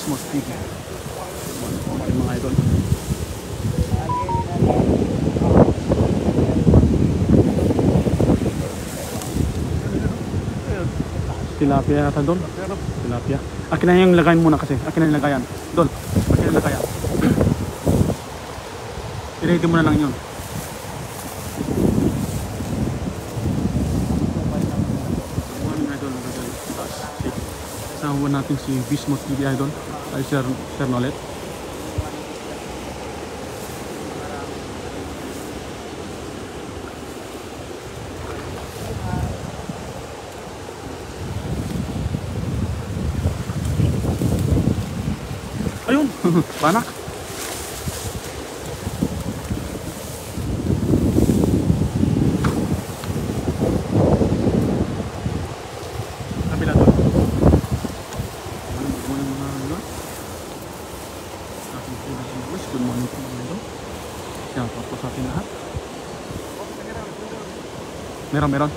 Bismuth TV. Mga idol. Tilapia yata doon. Tilapia. Akin na yung lagayan muna kasi. Akin na yung lagayan. Doon. Akin na yung lagayan. I-ready mo na lang yun. Kasama natin si Bismuth TV idol. Ay Sir Nolet. Ayun, banak. Kabila doon. Good morning po mga idol. Shout out po sa ating lahat. Meron.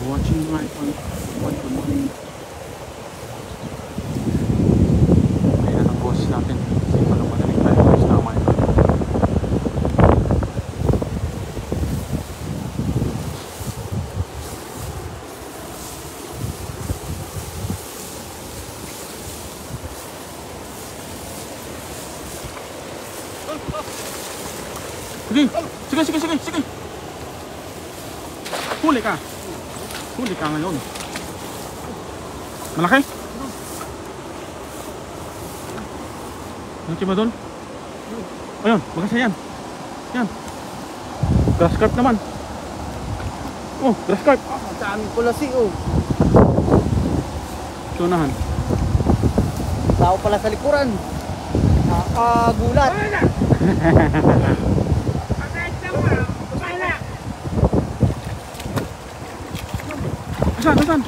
Watching my good morning. Ayan ang boss natin. Walang madaling tayo guys na mga ito. Sige. Huli ka ngayon. Malaki? Malaki ba doon? Ayun, magkasa yan. Yan. Grass carp naman. Oh, grass carp. Ang daming kulasi oh. Tunahan. Tao pala sa likuran. Nakakagulat. Saan?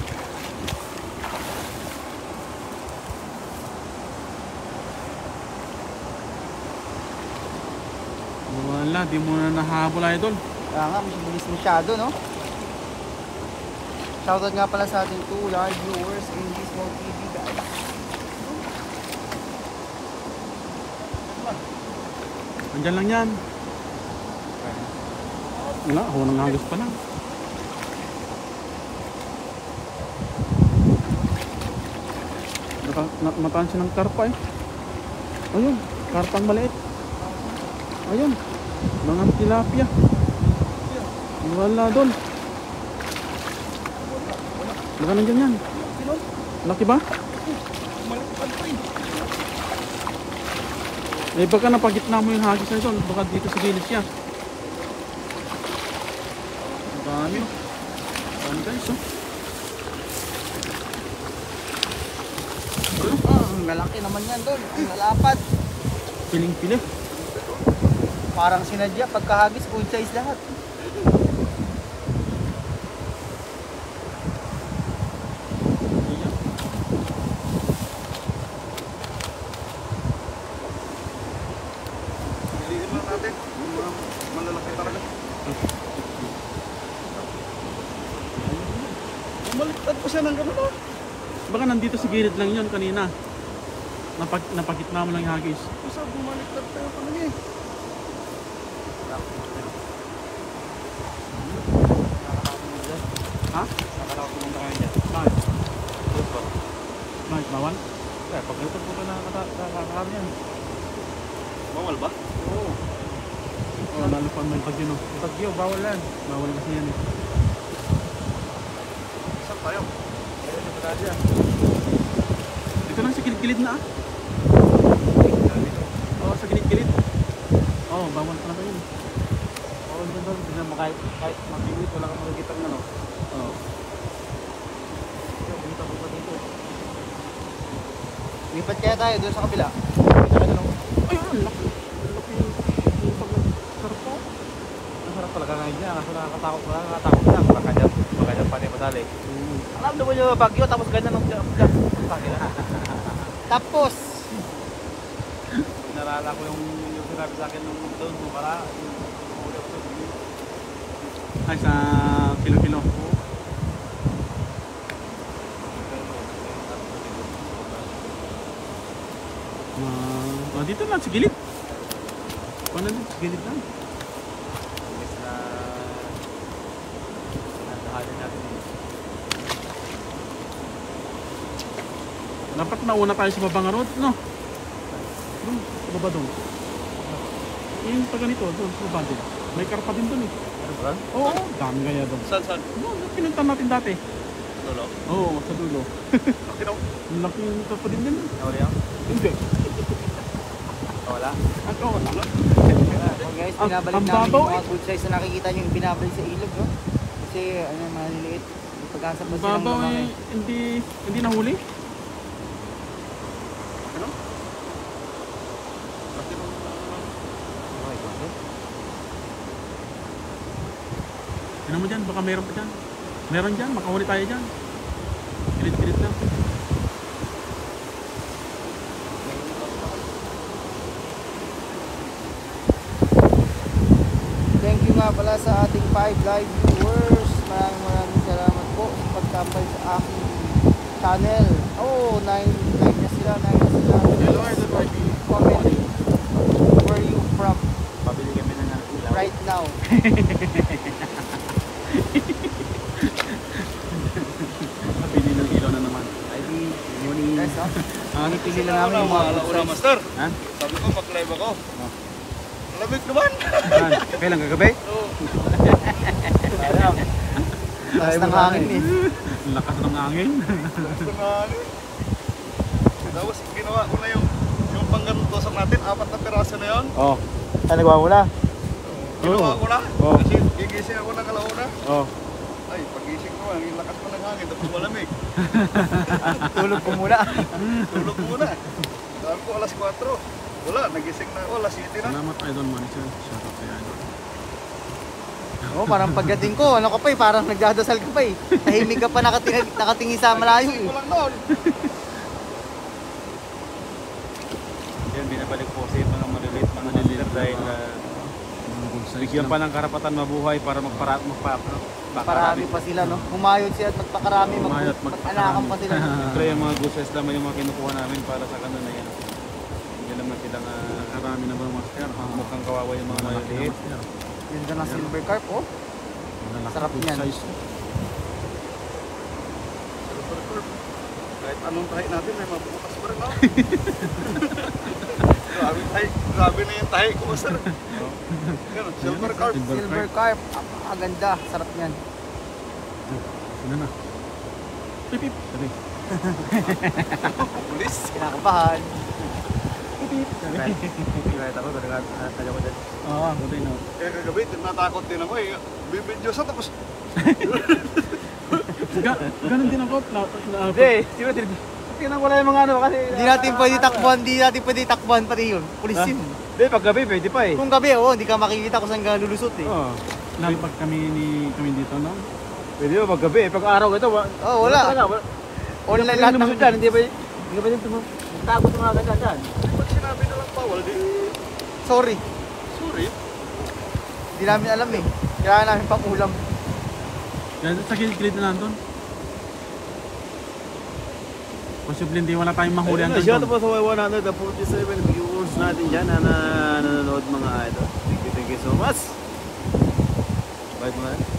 Wala, di mo na nahabol idol. Kaya nga, bilis masyado, no? Shoutout nga pala sa ating 2 large viewers in Bismuth TV, guys. Andyan lang yan. Wala, ako nang hagas pa lang. Mataan siya ng karpa eh. Ayun, karpang maliit. Ayun, mga tilapia. Wala doon. Baka nandiyan yan. Laki ba? Eh baka napagitna mo yung hagis na doon. Baka dito sa gilid siya. Ang dami oh. Dami guys oh. Ang lalaki naman yan doon. Ang lalapad. Piling-pili. Parang sinadya pagkahagis, good size lahat. Liliin lang natin. Malalaki talaga. Bumaliktad pa siya ng gano'n oh. Baka nandito sa gilid lang yun kanina. Napagitna mo lang yung hagis. Basta bumaliktad tayo pa lang eh. Ha? Nakakapunta kayo dyan. Bakit? Yes po. Bakit? Bawal? Kaya pag ito po na nakakaroon yan. Bawal ba? Oo. Oh, lalo pa may bagyo no. Bagyo, bawal yan. Bawal kasi yan eh. Saan tayo? Ayun sa Padadya. Dito lang sa kilid-kilid na ah. Oo, sa kilid-kilid. Oo, bawal pa na ba yun? Oo, doon. Hindi na kahit mag-iwit, wala kang makikita ng ano. Oo. Punta po pa dito. Lipat kaya tayo doon sa kabila. Ayun, laki. Laki yung pagkarpo. Masarap talaga ngayon niya. Kaso nakakatakot lang. Baka dyan pa rin madali. Alam naman yung bagyo, tapos ganyan ang dyan. Tapos, nalala ko yung sinabi sa akin nung doon, nung para, yung huli ko doon. Ay, sa kilo-kilo. Dito lang, sa gilid. Paano dito, sa gilid lang. Imbes na nadahalin natin eh. Dapat nauna tayo sa Babanga Road, no? Doon, sa baba doon. Yung pa ganito, doon, sa baba din. May karpa din doon eh. Ano ba? Oo, dami kaya doon. Saan? Doon, pinunta natin dati. Lolo? Oo, sa dulo. Okay daw. Ang laki yung karpa din din. Nawala yan? Hindi. Wala? Ang kawan lang. Oh, guys, binabalik ang namin babaw yung mga good size na nakikita nyo yung binabalik sa ilog, no? Kasi, ano, maliliit. Pag-asap na silang Babaw lumaki. eh, hindi nahuli. Ano? Okay, bakit? Tignan mo dyan, baka meron pa dyan. Meron dyan, makahuli tayo dyan. Kilit-kilit lang. Thank you nga pala sa ating 5 live viewers. Maraming salamat po sa pagtambay sa aking channel. Oh, 9 na sila. Hello, everybody. Comment. Where you from Pabili kami na ng ilaw. right now? Napili ng ilaw na naman. Ay, di, morning. Guys, oh. Pinipili lang namin yung mga good size. master. Ha? Sabi ko, mag-live ako. Lamig naman. Kailan kagabi? Oo. Lakas ng hangin eh. Ang lakas ng hangin. Tapos ginawa ko na yung panggantosan natin, 4 na piraso na yun. Oh. Ay, nagawa mo na? Ginawa ko na. Oo. Kasi gigising ako ng alauna. Oh. Ay, pagising ko, ang lakas pa ng hangin, tapos malamig. Tulog ko muna. Tulog ko muna. Sabi ko, alas 4. Wala, nagising na ako, alas 7 na. Salamat Idol Monitor. Shout out kay Idol. Oh, parang pagdating ko, ano ka pa eh, parang nagdadasal ka pa eh. Tahimik ka pa nakatingin sa malayo Nagising eh. ko lang noon. Yan, binabalik po sa mga maliliit mga maliliit dahil bigyan pa ng karapatan mabuhay para Parami pa sila, no? Humayod sila at magpakarami, Humayod, mag-anakan pa sila. Siyempre yung mga good size naman yung mga kinukuha namin para sa kanon na yan. Hindi naman silang Karami na ba master? mukhang kawawa yung mga maliliit. Yun ka ng silver carp, oh. Sarap niyan. Kahit anong tahi natin, may mabukas pa rin ako. Grabe na yung tahi ko, sir. Ganun, silver carp. Silver carp, ganda, sarap niyan. Sino na? Pip pip. Sabi. Pulis. Kinakabahan. Kahit ako, talaga ko dyan. Oo, buti na. Kaya kagabi, natakot din ako eh. Bibidyo sa tapos. Ganun din ako. Hindi, siyempre, tingnan ko lang yung mga ano kasi... Hindi natin pwede takbuhan pati yun. Pulis yun. Hindi, paggabi pwede pa eh. Kung gabi, oh, hindi ka makikita kung saan ka lulusot eh. Oo. Lalo pag kami dito, no? Pwede ba paggabi eh. Pag araw ito, Oh, wala. Online lahat ng... dyan, hindi ba din tago sa mga ganyan dyan. Pag sinabi na lang bawal, di... Sorry. Sorry. Hindi namin alam eh. Kailangan namin pang ulam. Sa gilid na nandun. Posible hindi wala tayong mahuli ang Shout ganito. out po sa 147 viewers natin dyan na nanonood mga idol. Thank you so much. Bye mga idol.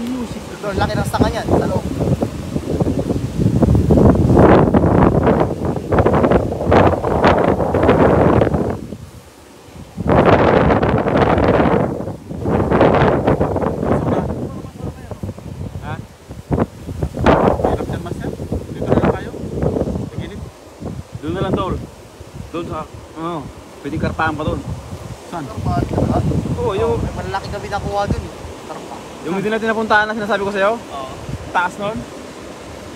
Music. Ito, ang laki ng staka niyan. Sa loob. Hirap yan, master. Dito na lang tayo. Sa gilid. Doon na lang tol. Doon sa, pwede karpahan pa doon. Saan? Oo, yung, May malaki kami nakuha dun eh. Karpa. yung hindi natin napuntahan na sinasabi ko sa'yo. Oo. Taas noon.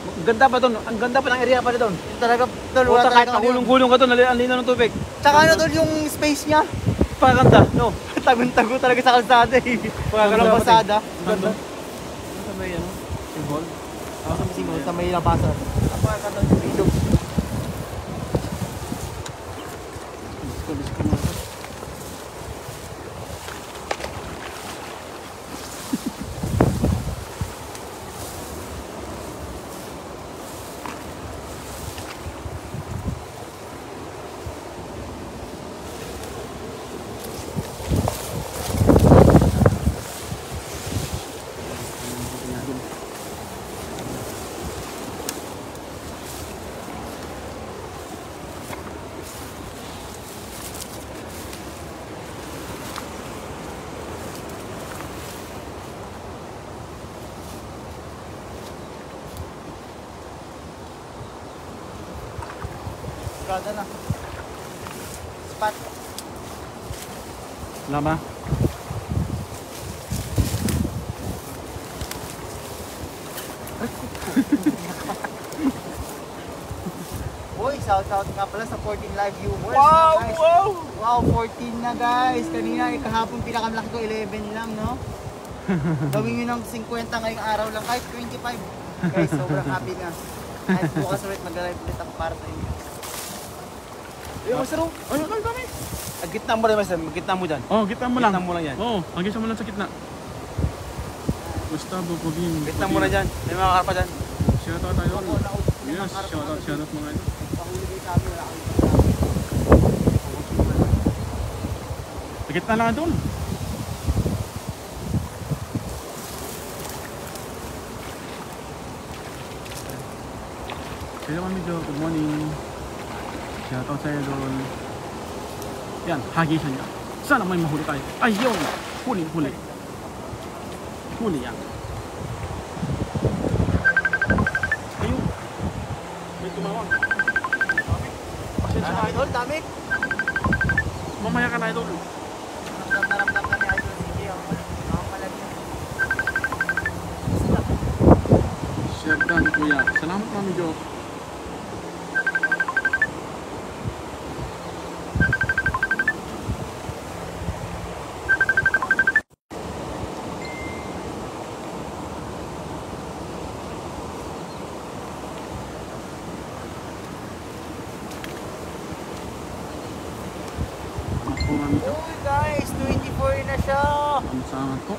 Ang ganda pa doon. Ang ganda pa ng area pa doon. Yung talaga, tol, Puta, wala kahit talaga nagulong-gulong ka doon, ang linaw ng tubig. Tsaka ano tol, yung space niya. Paganda, no? Tago-tago talaga sa kalsada eh. Paganda Sa kalsada. Ganda. Sa may ano, symbol. Sa may labasan. Napakaganda yung ilog. Gada na. Spot. Wala ba? Uy, shout nga pala sa 14 live viewers. Wow! Guys. Wow! Wow, 14 na guys. Kanina, kahapon pinakamalaki ko 11 lang, no? Gawin nyo ng 50 ngayong araw lang, kahit 25. Guys, sobrang happy na. Kahit bukas ulit mag-live ulit ako para sa inyo. Yung Master, oh. Ay, ang dami. Ang gitna mo rin, Master. Gitna mo dyan. Oh, gitna mo lang. Gitna mo lang yan. Oo, hanggang sa mo lang sa gitna. Basta bubugin. Gitna mo na dyan. May mga karpa dyan. Shoutout tayo. Ako, naubos ko Yes, ng karpa shoutout kagabi. mga ito. Pahuli kayo sa amin, wala kami sa Sa gitna lang doon. Hello kami Jo, good morning. Shoutout sa'yo doon. Yan, hagisan niya. Sana may mahuli tayo. Ayun! Huli. Huli yan. Ayun! May tumawag. Pasensya na idol. Idol, dami. Mamaya ka na idol. Naramdam na ni Idol Sige. Ako pala niya. Chef Dan, kuya. Salamat kami Jo. Salamat po kami Jo. Uy guys, 24 na siya. Salamat po.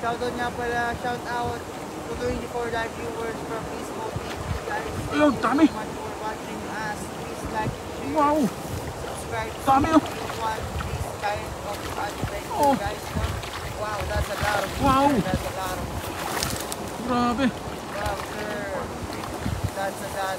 Shoutout nga pala, shout out to 24 live viewers from Eastmo TV guys. Thank Ayun, you dami. so much for watching us. Please like, share, Wow! subscribe. Dami, oh. Everyone, please kind of advertise Oh. guys. No? Wow, that's a lot of Wow. That's a lot of Grabe. wow, sir. That's a lot.